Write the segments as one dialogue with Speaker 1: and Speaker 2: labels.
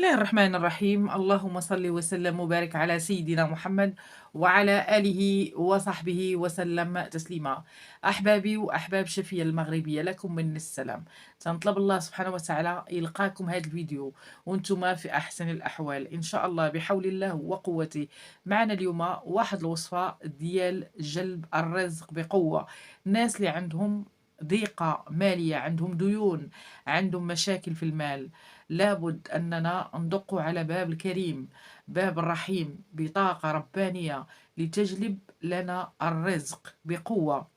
Speaker 1: الله الرحمن الرحيم. اللهم صل وسلم وبارك على سيدنا محمد وعلى آله وصحبه وسلم تسليما. أحبابي وأحباب شفية المغربية، لكم من السلام. تنطلب الله سبحانه وتعالى يلقاكم هذا الفيديو وانتم في أحسن الأحوال إن شاء الله بحول الله وقوته. معنا اليوم واحد الوصفة ديال جلب الرزق بقوة. الناس اللي عندهم ضيقة مالية، عندهم ديون، عندهم مشاكل في المال، لابد أننا ندق على باب الكريم، باب الرحيم، بطاقة ربانية لتجلب لنا الرزق بقوة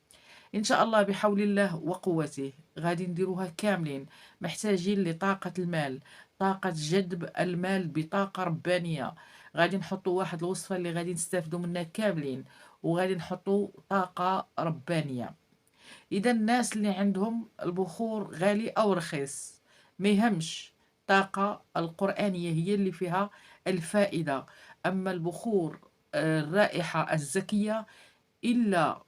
Speaker 1: إن شاء الله بحول الله وقوته. غادي نديروها كاملين، محتاجين لطاقة المال، طاقة جذب المال بطاقة ربانية. غادي نحطوا واحد الوصفة اللي غادي نستافدوا منها كاملين، وغادي نحطوا طاقة ربانية. إذا الناس اللي عندهم البخور غالي أو رخيص ما يهمش، الطاقة القرآنية هي اللي فيها الفائدة. أما البخور الرائحة الزكية إلا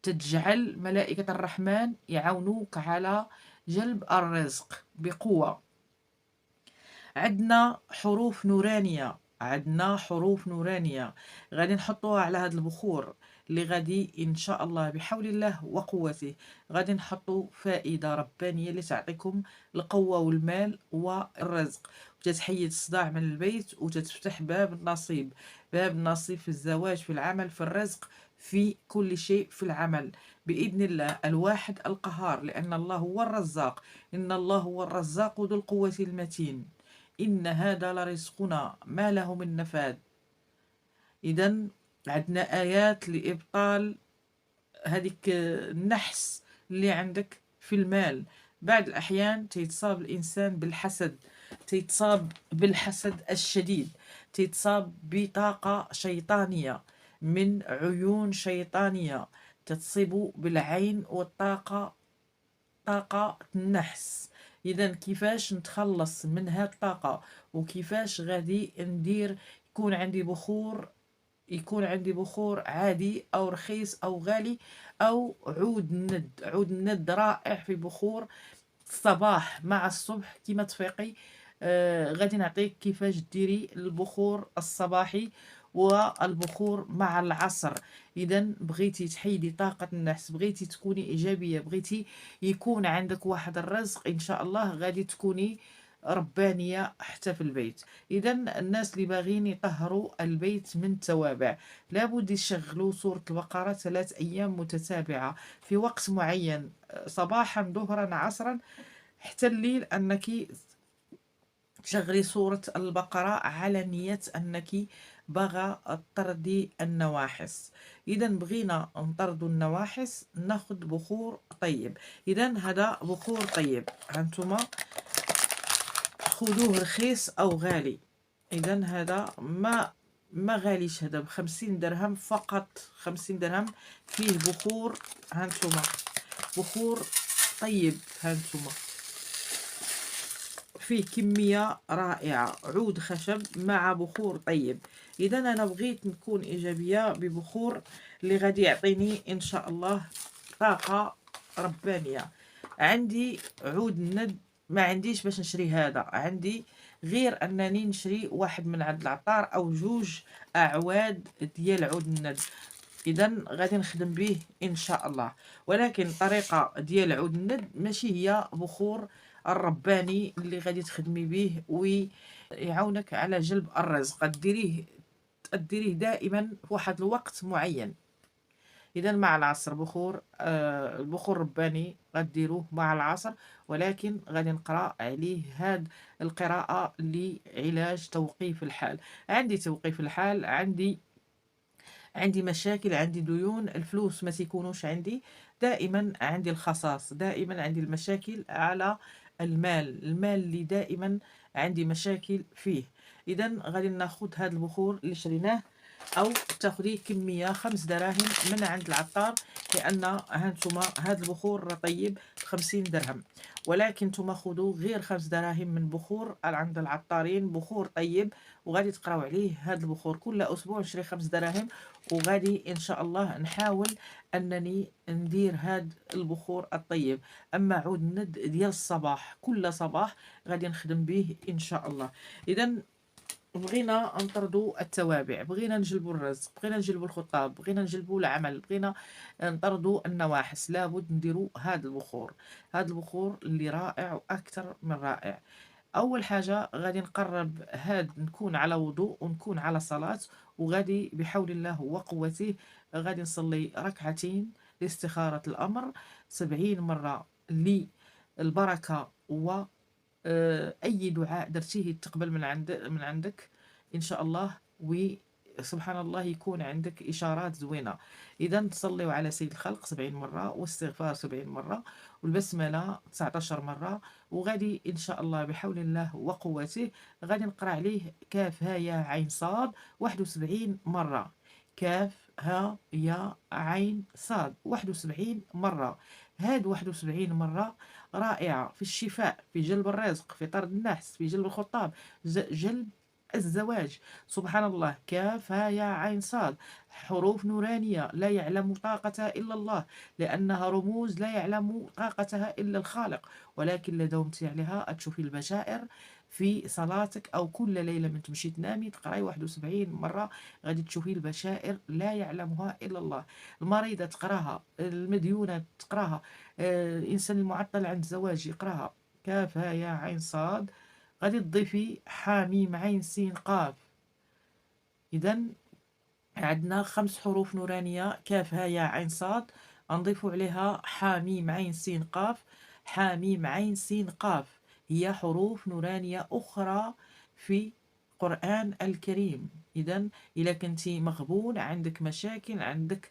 Speaker 1: تجعل ملائكة الرحمن يعاونوك على جلب الرزق بقوة. عندنا حروف نورانية، عندنا حروف نورانية غادي نحطوها على هذا البخور اللي غادي ان شاء الله بحول الله وقوته غادي نحطو فائدة ربانية اللي تعطيكم القوة والمال والرزق، وتتحيد الصداع من البيت، وتتفتح باب النصيب، باب النصيب في الزواج، في العمل، في الرزق، في كل شيء في العمل بإذن الله الواحد القهار، لأن الله هو الرزاق. إن الله هو الرزاق ذو القوة المتين. إن هذا لرزقنا ما له من نفاد. إذا عندنا آيات لإبطال هذيك النحس اللي عندك في المال. بعض الأحيان تيتصاب الإنسان بالحسد، تيتصاب بالحسد الشديد، تيتصاب بطاقة شيطانية من عيون شيطانية تتصيب بالعين والطاقة، طاقة النحس. إذا كيفاش نتخلص من هاد الطاقة، وكيفاش غادي ندير يكون عندي بخور عادي أو رخيص أو غالي أو عود الند. عود الند رائع في بخور الصباح مع الصبح كيما تفيقي. غادي نعطيك كيفاش ديري البخور الصباحي والبخور مع العصر. اذا بغيتي تحيدي طاقة النحس، بغيتي تكوني ايجابية، بغيتي يكون عندك واحد الرزق ان شاء الله، غادي تكوني ربانية حتى في البيت. إذا الناس اللي باغيين يطهروا البيت من التوابع لابد يشغلوا سورة البقرة 3 أيام متتابعة في وقت معين، صباحا ظهرا عصرا حتى الليل، أنك تشغلي سورة البقرة على نية أنك باغا تطردي النواحس. إذا بغينا نطردوا النواحس ناخد بخور طيب. إذا هذا بخور طيب، هانتوما خذوه رخيص أو غالي. إذا هذا ما غاليش، هذا ب50 درهم فقط، 50 درهم. فيه بخور، هانتوما بخور طيب، هانتوما فيه كمية رائعة، عود خشب مع بخور طيب. إذا أنا بغيت نكون إيجابية ببخور اللي غادي يعطيني إن شاء الله طاقة ربانية. عندي عود الند، ما عنديش باش نشري هذا، عندي غير أنني نشري واحد من عند العطار أو جوج أعواد ديال عود الند. إذا غادي نخدم به إن شاء الله، ولكن الطريقة ديال عود الند ماشي هي بخور الرباني اللي غادي تخدمي به ويعاونك على جلب الرزق. ديريه دائما في واحد الوقت معين. اذا مع العصر بخور، البخور الرباني غديروه مع العصر، ولكن غادي نقرا عليه هاد القراءة لعلاج توقيف الحال. عندي توقيف الحال، عندي مشاكل، عندي ديون، الفلوس ما تيكونوش عندي، دائما عندي الخصاص، دائما عندي المشاكل على المال اللي دائما عندي مشاكل فيه. اذا غادي ناخذ هذا البخور اللي شريناه أو تاخدي كمية 5 دراهم من عند العطار، لأن هانتوما هاد البخور راه طيب ب50 درهم، ولكن نتوما خذوا غير 5 دراهم من بخور عند العطارين، بخور طيب، وغادي تقراو عليه هاد البخور كل أسبوع نشري 5 دراهم، وغادي إن شاء الله نحاول أنني ندير هاد البخور الطيب. أما عود الند ديال الصباح كل صباح غادي نخدم به إن شاء الله. إذا بغينا نطردوا التوابع، بغينا نجلبوا الرزق، بغينا نجلبوا الخطاب، بغينا نجلبوا العمل، بغينا نطردوا النواحس، لابد نديروا هذا البخور. هذا البخور اللي رائع واكثر من رائع. اول حاجه غادي نقرب نكون على وضوء ونكون على صلاه، وغادي بحول الله وقوته غادي نصلي ركعتين لاستخاره الامر 70 مره للبركه، و أي دعاء درتيه يتقبل من عندك إن شاء الله، وسبحان الله يكون عندك إشارات زوينة. إذا تصليوا على سيد الخلق 70 مرة، واستغفار 70 مرة، والبسملة 19 مرة، وغادي إن شاء الله بحول الله وقوته غادي نقرأ عليه كاف ها يا عين صاد 71 مرة. كاف ها يا عين صاد 71 مرة. هاد 71 مرة رائعة في الشفاء، في جلب الرزق، في طرد النحس، في جلب الخطاب، جلب الزواج. سبحان الله. كاف ها يا عين صاد حروف نورانية لا يعلم طاقتها إلا الله، لأنها رموز لا يعلم طاقتها إلا الخالق، ولكن لا داومتي عليها تشوفي البشائر في صلاتك، أو كل ليلة من تمشي تنامي تقراي 71 مرة غادي تشوفي البشائر لا يعلمها إلا الله. المريضة تقراها، المديونة تقراها، الإنسان المعطل عند الزواج يقراها. كاف ها يا عين صاد، غادي تضيفي حاميم عين سين قاف. إذا عندنا 5 حروف نورانية، كاف ها يا عين صاد، غنضيفو عليها حاميم عين سين قاف. حاميم عين سين قاف هي حروف نورانية أخرى في القرآن الكريم. إذا إلا كنتي مغبون، عندك مشاكل، عندك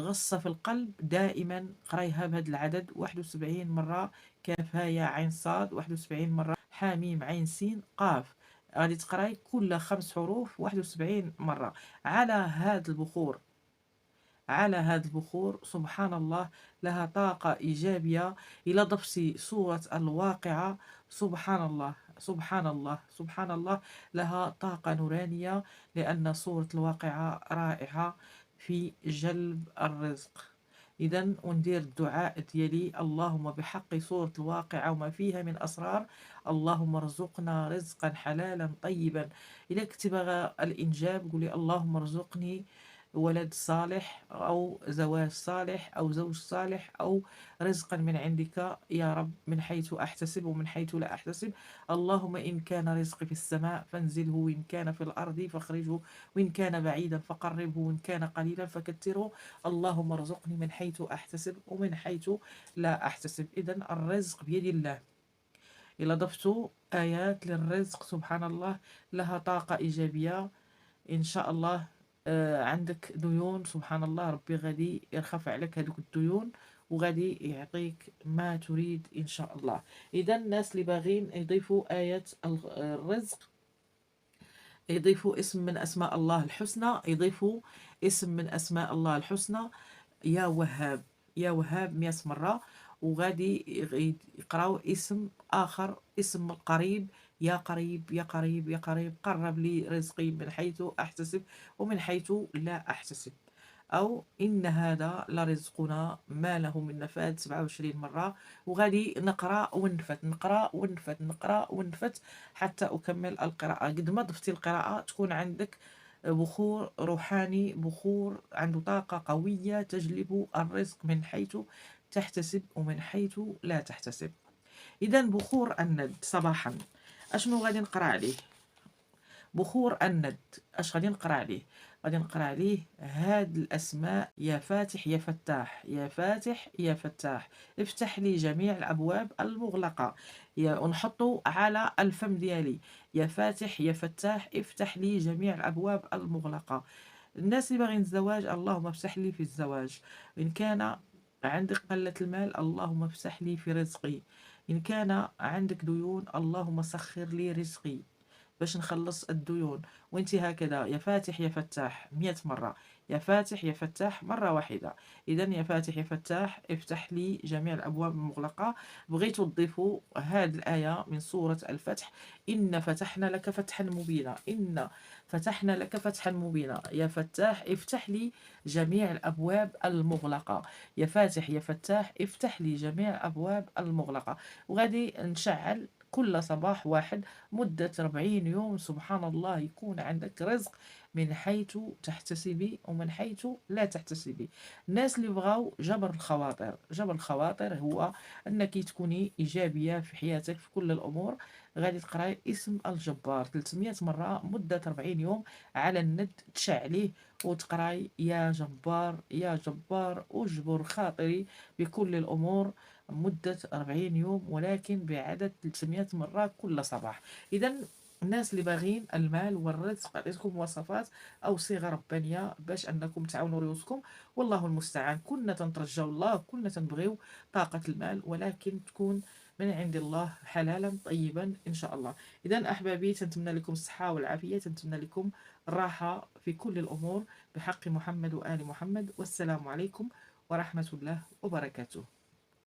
Speaker 1: غصة في القلب، دائما قرايها بهذا العدد 71 مرة. كاف ها يا عين صاد 71 مرة. حاميم عين سين قاف غادي تقراي كل 5 حروف 71 مرة على هذا البخور. على هذا البخور سبحان الله لها طاقة إيجابية. إلى ضفتي سورة الواقعة، سبحان الله سبحان الله سبحان الله، لها طاقة نورانية، لأن سورة الواقعة رائعة في جلب الرزق. إذا وندير الدعاء ديالي: اللهم بحق سورة الواقعة وما فيها من أسرار، اللهم ارزقنا رزقا حلالا طيبا. إذا كنت باغا الإنجاب قولي: اللهم ارزقني ولد صالح، أو زواج صالح، أو زوج صالح، أو رزقا من عندك يا رب، من حيث أحتسب ومن حيث لا أحتسب. اللهم إن كان رزقي في السماء فانزله، وإن كان في الأرض فاخرجه، وإن كان بعيدا فقربه، وإن كان قليلا فكثره. اللهم ارزقني من حيث أحتسب ومن حيث لا أحتسب. إذا الرزق بيد الله. إلى ضفت آيات للرزق سبحان الله لها طاقة إيجابية إن شاء الله. عندك ديون، سبحان الله ربي غادي يرخف عليك هذوك الديون، وغادي يعطيك ما تريد إن شاء الله. إذا الناس اللي باغين يضيفوا آية الرزق، يضيفوا اسم من أسماء الله الحسنى، يضيفوا اسم من أسماء الله الحسنى يا وهاب. يا وهاب 100 مرة، وغادي يقراو اسم آخر، اسم قريب: يا قريب يا قريب يا قريب قرب لي رزقي من حيث أحتسب ومن حيث لا أحتسب. أو إن هذا لرزقنا ما له من نفاد 27 مرة. وغادي نقرأ ونفت، نقرأ ونفت، نقرأ ونفت حتى أكمل القراءة. قد ما ضفتي القراءة تكون عندك بخور روحاني، بخور عنده طاقة قوية تجلب الرزق من حيث تحتسب ومن حيث لا تحتسب. إذا بخور الند صباحا أشنو غادي نقرأ عليه؟ بخور الند اش غادي نقرا عليه؟ غادي نقرا عليه هاد الاسماء: يا فاتح يا فتاح، يا فاتح يا فتاح، افتح لي جميع الابواب المغلقه. ونحطو على الفم ديالي: يا فاتح يا فتاح افتح لي جميع الابواب المغلقه. الناس اللي باغيين الزواج: اللهم افتح لي في الزواج. ان كان عندك قله المال: اللهم افتح لي في رزقي. ان كان عندك ديون: اللهم سخر لي رزقي. باش نخلّص الديون. وأنتِ هكذا يا فاتح يا فتاح 100 مرّة، يا فاتح يا فتاح مرّة واحدة. إذًا يا فاتح يا فتاح افتح لي جميع الأبواب المغلقة. بغيتوا تضيفوا هذه الآية من سورة الفتح: إن فتحنا لك فتحًا مبينا، إن فتحنا لك فتحًا مبينا، يا فتاح افتح لي جميع الأبواب المغلقة، يا فاتح يا فتاح افتح لي جميع الأبواب المغلقة. وغادي نشعل كل صباح واحد مدة 40 يوم. سبحان الله، يكون عندك رزق من حيث تحتسبي ومن حيث لا تحتسبي. الناس اللي بغاو جبر الخواطر، جبر الخواطر هو أنك تكوني إيجابية في حياتك في كل الأمور. غادي تقراي اسم الجبار 300 مرة مدة 40 يوم على النت، تشعليه وتقراي: يا جبار يا جبار أجبر خاطري بكل الأمور مدة 40 يوم، ولكن بعدد 300 مرة كل صباح. إذا الناس اللي باغين المال والرزق، عطيتكم وصفات أو صيغة ربانية باش أنكم تعاونوا ريوسكم. والله المستعان. كنا تنترجاو الله، كنا تنبغيو طاقة المال، ولكن تكون من عند الله حلالا طيبا إن شاء الله. إذا أحبابي، تنتمنى لكم الصحة والعافية، تنتمنى لكم الراحة في كل الأمور بحق محمد وآل محمد. والسلام عليكم ورحمة الله وبركاته.